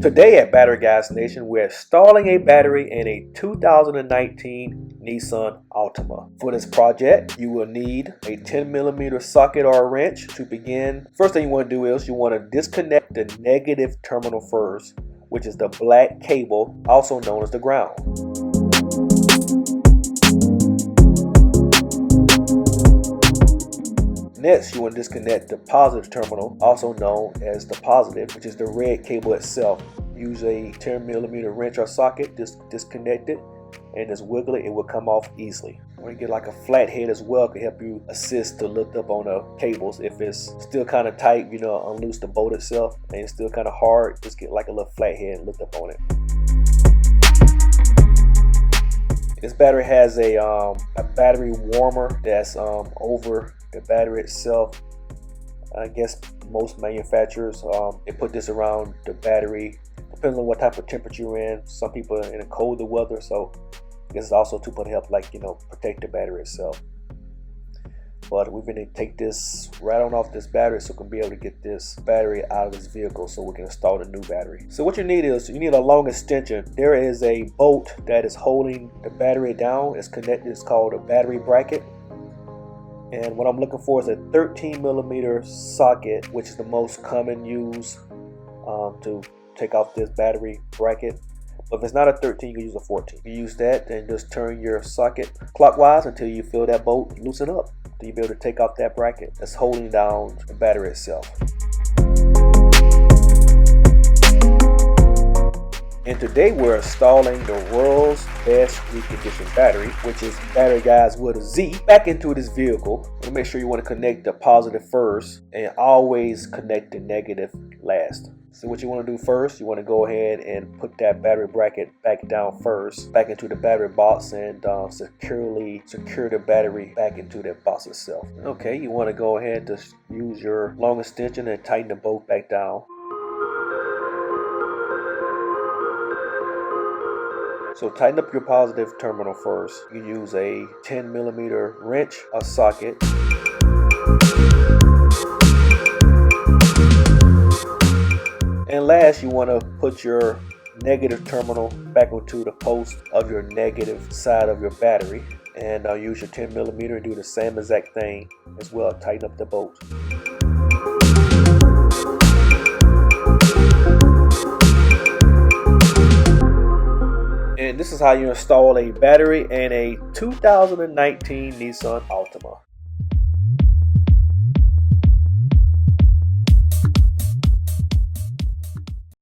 Today at Battery Guyz Nation, we're installing a battery in a 2019 Nissan Altima. For this project, you will need a 10mm socket or a wrench to begin. First thing you want to do is you want to disconnect the negative terminal first, which is the black cable, also known as the ground. Next, you want to disconnect the positive terminal, also known as the positive, which is the red cable itself. Use a 10mm wrench or socket, just disconnect it, and just wiggle it, it will come off easily. When you get like a flat head as well, it can help you assist to lift up on the cables. If it's still kind of tight, unloose the bolt itself, and it's still kind of hard, just get like a little flat head and lift up on it. This battery has a battery warmer that's over the battery itself. I guess most manufacturers they put this around the battery. Depends on what type of temperature you're in. Some people are in a colder weather, so I guess it's also to help protect the battery itself. But we're going to take this right on off this battery so we can be able to get this battery out of this vehicle so we can install the new battery. So what you need is, you need a long extension. There is a bolt that is holding the battery down. It's connected, it's called a battery bracket. And what I'm looking for is a 13mm socket, which is the most common use to take off this battery bracket. But if it's not a 13, you can use a 14. You use that and just turn your socket clockwise until you feel that bolt loosen up. So you'll be able to take off that bracket that's holding down the battery itself. And today we're installing the world's best reconditioned battery, which is Battery Guyz with a Z, back into this vehicle. So make sure you want to connect the positive first and always connect the negative last. So what you want to do first, you want to go ahead and put that battery bracket back down first, back into the battery box, and securely secure the battery back into that box itself. Okay, you want to go ahead to use your long extension and tighten the bolt back down. So tighten up your positive terminal first. You use a 10mm wrench or socket. And last, you want to put your negative terminal back onto the post of your negative side of your battery. And use your 10mm and do the same exact thing as well. Tighten up the bolt. And this is how you install a battery in a 2019 Nissan Altima.